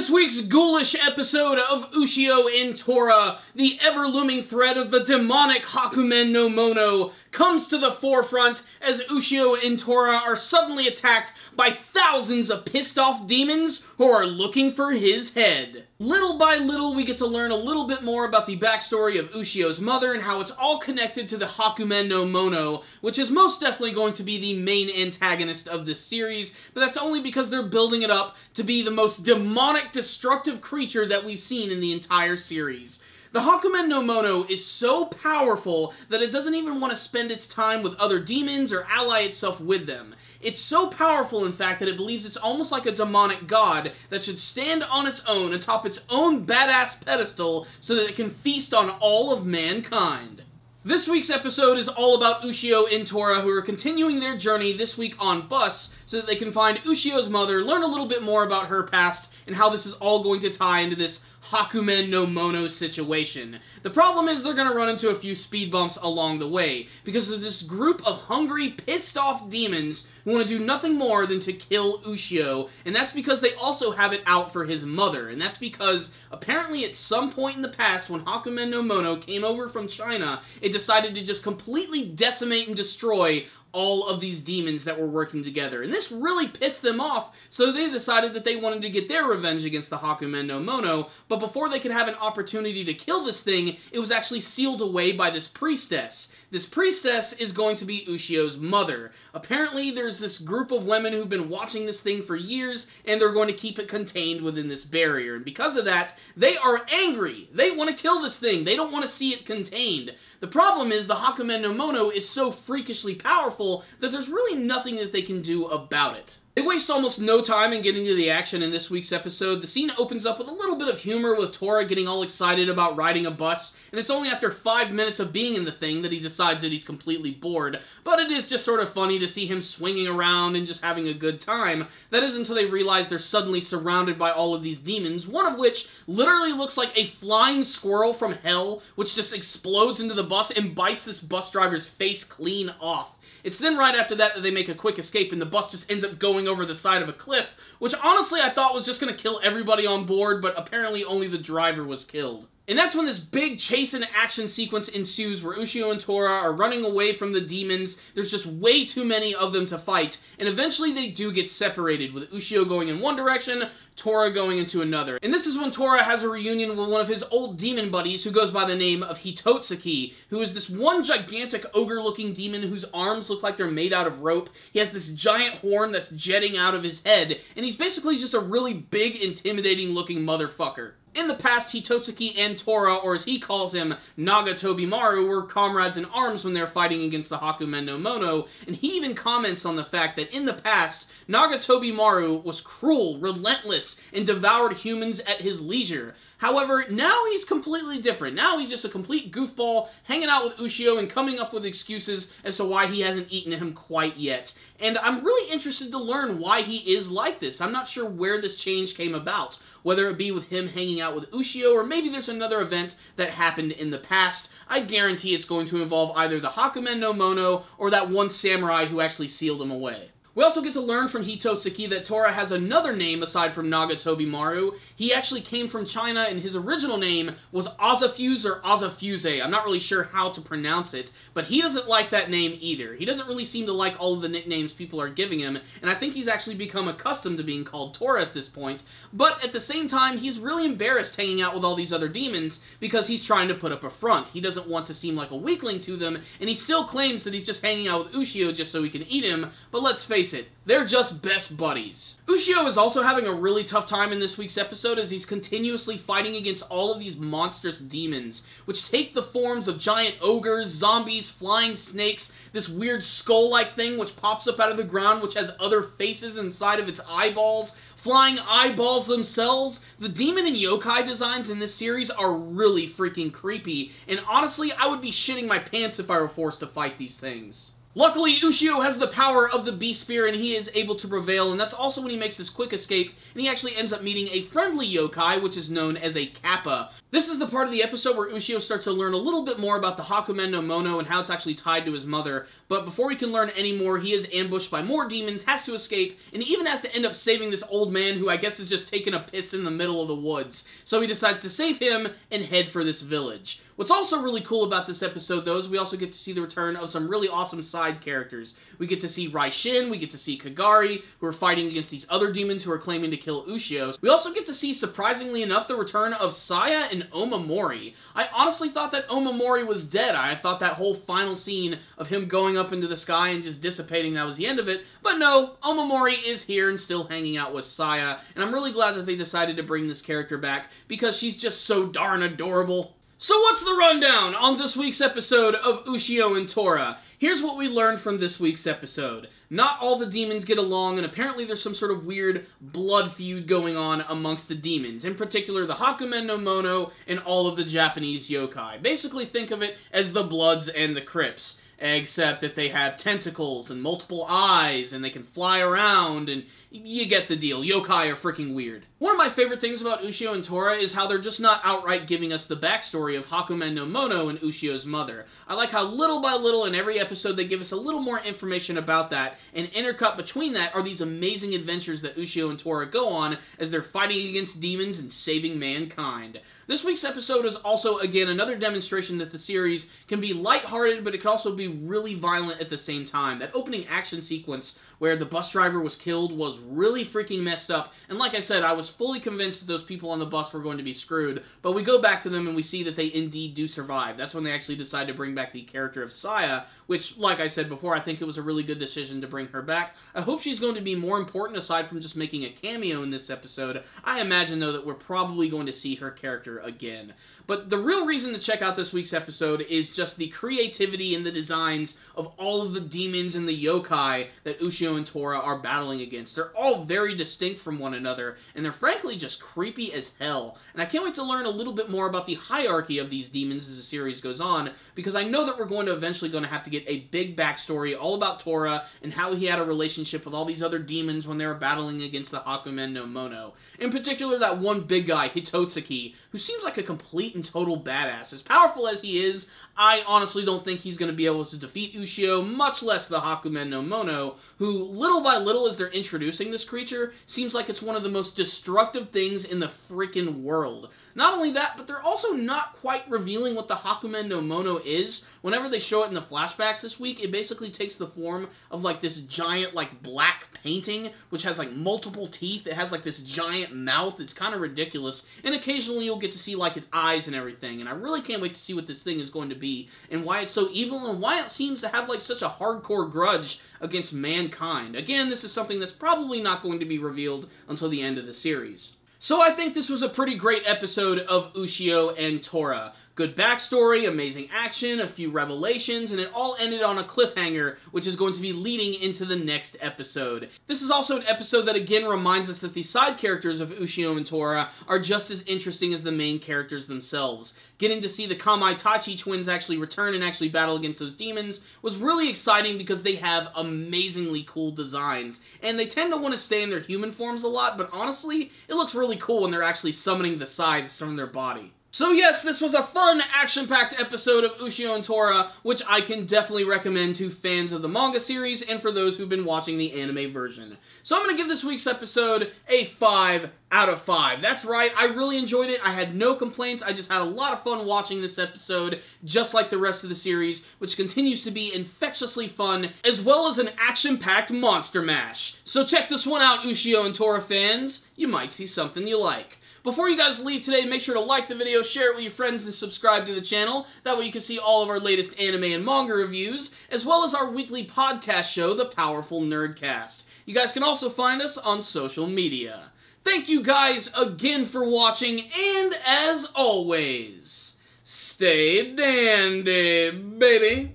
this week's ghoulish episode of Ushio and Tora, the ever-looming threat of the demonic Hakumen no Mono comes to the forefront as Ushio and Tora are suddenly attacked by thousands of pissed-off demons who are looking for his head. Little by little, we get to learn a little bit more about the backstory of Ushio's mother and how it's all connected to the Hakumen no Mono, which is most definitely going to be the main antagonist of this series, but that's only because they're building it up to be the most demonic, destructive creature that we've seen in the entire series. The Hakumen no Mono is so powerful that it doesn't even want to spend its time with other demons or ally itself with them. It's so powerful, in fact, that it believes it's almost like a demonic god that should stand on its own atop its own badass pedestal so that it can feast on all of mankind. This week's episode is all about Ushio and Tora, who are continuing their journey this week on bus so that they can find Ushio's mother, learn a little bit more about her past, and how this is all going to tie into this Hakumen no Mono situation. The problem is they're going to run into a few speed bumps along the way, because of this group of hungry, pissed-off demons who want to do nothing more than to kill Ushio, and that's because they also have it out for his mother, and that's because, apparently at some point in the past, when Hakumen no Mono came over from China, it decided to just completely decimate and destroy all of these demons that were working together. And this really pissed them off, so they decided that they wanted to get their revenge against the Hakumen no Mono, but before they could have an opportunity to kill this thing, it was actually sealed away by this priestess. This priestess is going to be Ushio's mother. Apparently, there's this group of women who've been watching this thing for years, and they're going to keep it contained within this barrier. And because of that, they are angry. They want to kill this thing. They don't want to see it contained. The problem is the Hakumen no Mono is so freakishly powerful that there's really nothing that they can do about it. They waste almost no time in getting to the action in this week's episode. The scene opens up with a little bit of humor with Tora getting all excited about riding a bus, and it's only after 5 minutes of being in the thing that he decides that he's completely bored. But it is just sort of funny to see him swinging around and just having a good time. That is until they realize they're suddenly surrounded by all of these demons, one of which literally looks like a flying squirrel from hell, which just explodes into the bus and bites this bus driver's face clean off. It's then right after that that they make a quick escape and the bus just ends up going over the side of a cliff, which honestly I thought was just going to kill everybody on board, but apparently only the driver was killed. And that's when this big chase and action sequence ensues where Ushio and Tora are running away from the demons. There's just way too many of them to fight, and eventually they do get separated, with Ushio going in one direction, Tora going into another. And this is when Tora has a reunion with one of his old demon buddies who goes by the name of Hitotsuki, who is this one gigantic ogre-looking demon whose arms look like they're made out of rope. He has this giant horn that's jetting out of his head, and he's basically just a really big, intimidating-looking motherfucker. In the past, Hitotsuki and Tora, or as he calls him, Nagatobimaru, were comrades in arms when they were fighting against the Hakumen no Mono, and he even comments on the fact that in the past, Nagatobimaru was cruel, relentless, and devoured humans at his leisure. However, now he's completely different. Now he's just a complete goofball, hanging out with Ushio and coming up with excuses as to why he hasn't eaten him quite yet. And I'm really interested to learn why he is like this. I'm not sure where this change came about, whether it be with him hanging out with Ushio, or maybe there's another event that happened in the past. I guarantee it's going to involve either the Hakumen no Mono or that one samurai who actually sealed him away. We also get to learn from Hitotsuki that Tora has another name aside from Nagatobimaru. He actually came from China, and his original name was Azafuse or Azafuse. I'm not really sure how to pronounce it, but he doesn't like that name either. He doesn't really seem to like all of the nicknames people are giving him, and I think he's actually become accustomed to being called Tora at this point. But at the same time, he's really embarrassed hanging out with all these other demons because he's trying to put up a front. He doesn't want to seem like a weakling to them, and he still claims that he's just hanging out with Ushio just so he can eat him, but let's face it, they're just best buddies. Ushio is also having a really tough time in this week's episode as he's continuously fighting against all of these monstrous demons, which take the forms of giant ogres, zombies, flying snakes, this weird skull-like thing which pops up out of the ground which has other faces inside of its eyeballs, flying eyeballs themselves. The demon and yokai designs in this series are really freaking creepy, and honestly, I would be shitting my pants if I were forced to fight these things. Luckily, Ushio has the power of the Beast Spear, and he is able to prevail, and that's also when he makes this quick escape, and he actually ends up meeting a friendly yokai, which is known as a Kappa. This is the part of the episode where Ushio starts to learn a little bit more about the Hakumen no Mono and how it's actually tied to his mother, but before we can learn any more, he is ambushed by more demons, has to escape, and he even has to end up saving this old man who I guess is just taking a piss in the middle of the woods. So he decides to save him and head for this village. What's also really cool about this episode, though, is we also get to see the return of some really awesome side characters. We get to see Raishin, we get to see Kagari, who are fighting against these other demons who are claiming to kill Ushio. We also get to see, surprisingly enough, the return of Saya and Omamori. I honestly thought that Omamori was dead. I thought that whole final scene of him going up into the sky and just dissipating, that was the end of it. But no, Omamori is here and still hanging out with Saya, and I'm really glad that they decided to bring this character back because she's just so darn adorable. So what's the rundown on this week's episode of Ushio and Tora? Here's what we learned from this week's episode. Not all the demons get along, and apparently there's some sort of weird blood feud going on amongst the demons. In particular, the Hakumen no Mono and all of the Japanese yokai. Basically, think of it as the Bloods and the Crips. Except that they have tentacles and multiple eyes, and they can fly around, and you get the deal. Yokai are freaking weird. One of my favorite things about Ushio and Tora is how they're just not outright giving us the backstory of Hakumen no Mono and Ushio's mother. I like how little by little in every episode they give us a little more information about that, and intercut between that are these amazing adventures that Ushio and Tora go on as they're fighting against demons and saving mankind. This week's episode is also, again, another demonstration that the series can be lighthearted, but it can also be really violent at the same time. That opening action sequence where the bus driver was killed was really freaking messed up, and like I said, I was fully convinced that those people on the bus were going to be screwed, but we go back to them and we see that they indeed do survive. That's when they actually decide to bring back the character of Saya, which, like I said before, I think it was a really good decision to bring her back. I hope she's going to be more important aside from just making a cameo in this episode. I imagine, though, that we're probably going to see her character again. But the real reason to check out this week's episode is just the creativity and the designs of all of the demons and the yokai that Ushio and Tora are battling against. They're all very distinct from one another, and they're frankly just creepy as hell. And I can't wait to learn a little bit more about the hierarchy of these demons as the series goes on, because I know that we're going to eventually have to get a big backstory all about Tora and how he had a relationship with all these other demons when they were battling against the Hakumen no Mono. In particular, that one big guy, Hitotsuki, who seems like a complete and total badass. As powerful as he is, I honestly don't think he's going to be able to defeat Ushio, much less the Hakumen no Mono, who, little by little, as they're introducing this creature, seems like it's one of the most destructive things in the freaking world. Not only that, but they're also not quite revealing what the Hakumen no Mono is. Whenever they show it in the flashbacks this week, it basically takes the form of, like, this giant, like, black painting, which has, like, multiple teeth. It has, like, this giant mouth. It's kind of ridiculous. And occasionally you'll get to see, like, its eyes and everything. And I really can't wait to see what this thing is going to be, and why it's so evil, and why it seems to have, like, such a hardcore grudge against mankind. Again, this is something that's probably not going to be revealed until the end of the series. So I think this was a pretty great episode of Ushio and Tora. Good backstory, amazing action, a few revelations, and it all ended on a cliffhanger, which is going to be leading into the next episode. This is also an episode that again reminds us that the side characters of Ushio and Tora are just as interesting as the main characters themselves. Getting to see the Kamaitachi twins actually return and actually battle against those demons was really exciting because they have amazingly cool designs, and they tend to want to stay in their human forms a lot, but honestly, it looks really cool when they're actually summoning the scythes from their body. So yes, this was a fun, action-packed episode of Ushio and Tora, which I can definitely recommend to fans of the manga series and for those who've been watching the anime version. So I'm going to give this week's episode a 5 out of 5. That's right, I really enjoyed it. I had no complaints. I just had a lot of fun watching this episode, just like the rest of the series, which continues to be infectiously fun, as well as an action-packed monster mash. So check this one out, Ushio and Tora fans. You might see something you like. Before you guys leave today, make sure to like the video, share it with your friends, and subscribe to the channel. That way you can see all of our latest anime and manga reviews, as well as our weekly podcast show, The Powerful Nerdcast. You guys can also find us on social media. Thank you guys again for watching, and as always, stay dandy, baby.